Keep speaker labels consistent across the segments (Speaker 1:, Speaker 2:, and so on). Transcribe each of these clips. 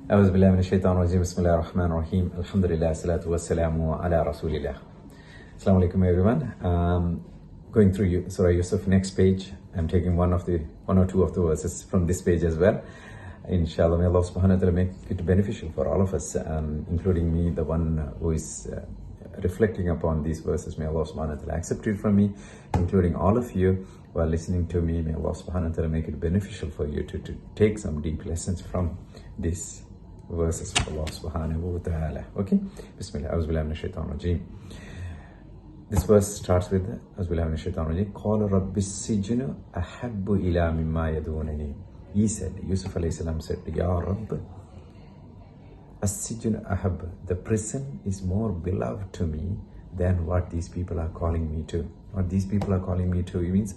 Speaker 1: أعوذ بالله من الشيطان الرجيم. بسم الله الرحمن الرحيم. Alhamdulillah, salatu wassalamu ala rasulillah. Assalamu alaikum everyone. Going through Surah Yusuf, next page. I'm taking one or two of the verses from this page as well. Inshallah, may Allah subhanahu wa ta'ala make it beneficial for all of us, including me, the one who is reflecting upon these verses. May Allah subhanahu wa ta'ala accept it from me, including all of you who are listening to me. May Allah subhanahu wa ta'ala make it beneficial for you to take some deep lessons from this verses of Allah subhanahu wa ta'ala. Okay? Bismillah. A'udhu billahi minash shaitanir rajim. This verse starts with A'udhu billahi minash shaitanir rajim. Qala rabbis sijnu ahabbu ila mimma yadunani. He said, Yusuf alayhi salam said, Ya Rabb, as-sijnu ahab, the prison is more beloved to me than what these people are calling me to. What these people are calling me to, it means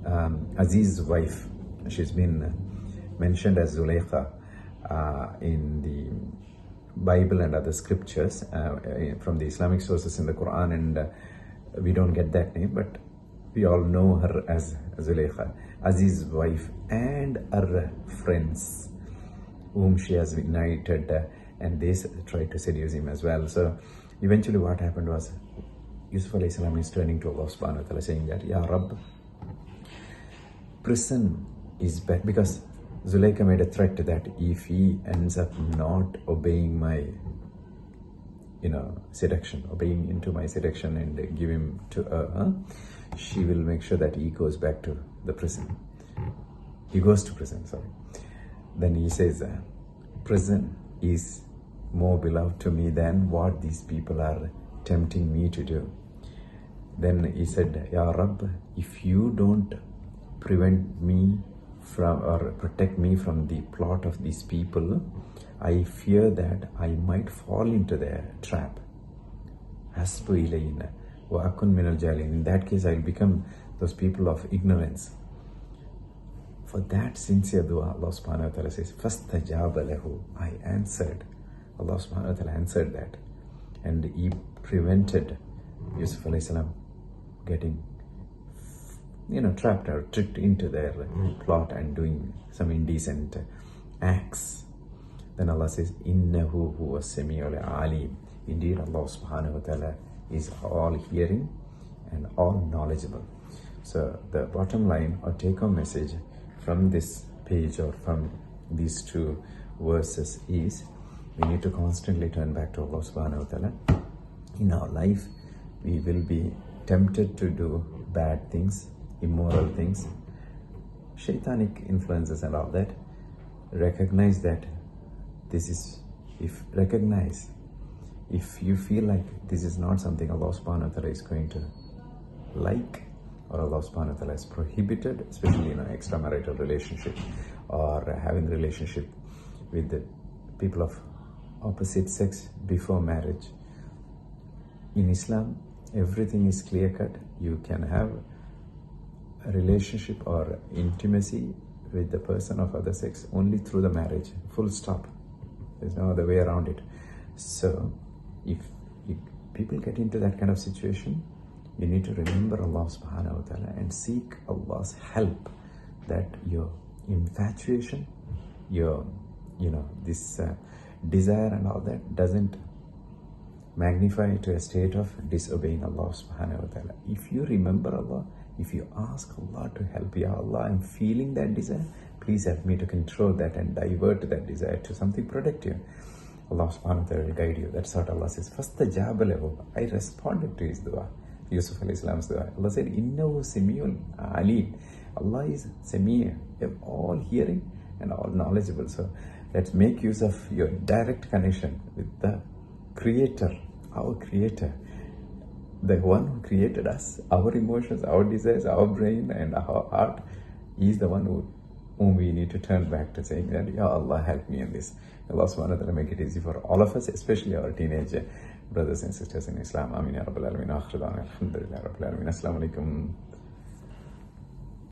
Speaker 1: Aziz's wife. She's been mentioned as Zulaykha in the Bible and other scriptures from the Islamic sources in the Quran, and we don't get that name, but we all know her as Zulaykha, Aziz's wife, and her friends whom she has united, and they tried to seduce him as well. So eventually what happened was Yusuf alayhi salam is turning to Allah subhanahu wa ta'ala saying that, Ya Rabb, prison is bad, because Zulaykha made a threat that if he ends up not obeying my seduction, obeying into my seduction and give him to her, she will make sure that he goes back to the prison. He goes to prison, sorry. Then he says, prison is more beloved to me than what these people are tempting me to do. Then he said, Ya Rabb, if you don't prevent me from or protect me from the plot of these people, I fear that I might fall into their trap. Hasbu ilayna wa akun minal jahilin. In that case, I'll become those people of ignorance. For that sincere dua, Allah subhanahu wa ta'ala says, fastajaba lahu. I answered. Allah subhanahu wa ta'ala answered that. And he prevented Yusuf alayhi salam getting trapped or tricked into their plot and doing some indecent acts. Then Allah says, Innahu huwa sami'ul alim. Indeed, Allah subhanahu wa ta'ala is all hearing and all knowledgeable. So the bottom line or take-home message from this page or from these two verses is we need to constantly turn back to Allah subhanahu wa ta'ala. In our life, we will be tempted to do bad things, immoral things, shaitanic influences and all that. Recognize that this is, if you feel like this is not something Allah subhanahu wa ta'ala is going to like, or Allah subhanahu wa ta'ala has prohibited, especially in an extramarital relationship or having relationship with the people of opposite sex before marriage. In Islam, everything is clear-cut. You can have a relationship or intimacy with the person of other sex only through the marriage, full stop. There's no other way around it. So if people get into that kind of situation, you need to remember Allah subhanahu wa ta'ala and seek Allah's help, that your infatuation, your this desire and all that doesn't magnify to a state of disobeying Allah subhanahu wa ta'ala. If you remember Allah, if you ask Allah to help you, Ya Allah, I'm feeling that desire, please help me to control that and divert that desire to something productive. Allah subhanahu wa ta'ala will guide you. That's what Allah says. Fastajaba lahu. I responded to his dua, Yusuf alayhi salam's dua. Allah said, Innahu sami'un alim. Allah is Sami', all hearing and all knowledgeable. So let's make use of your direct connection with the Creator, our Creator, the one who created us, our emotions, our desires, our brain and our heart. He is the one whom we need to turn back to, saying that, Ya Allah, help me in this. Allah subhanahu wa ta'ala make it easy for all of us, especially our teenage brothers and sisters in Islam. Ameen ya Rabbal Alameen. Alhamdulillah Rabbil Alameen. Assalamu alaikum.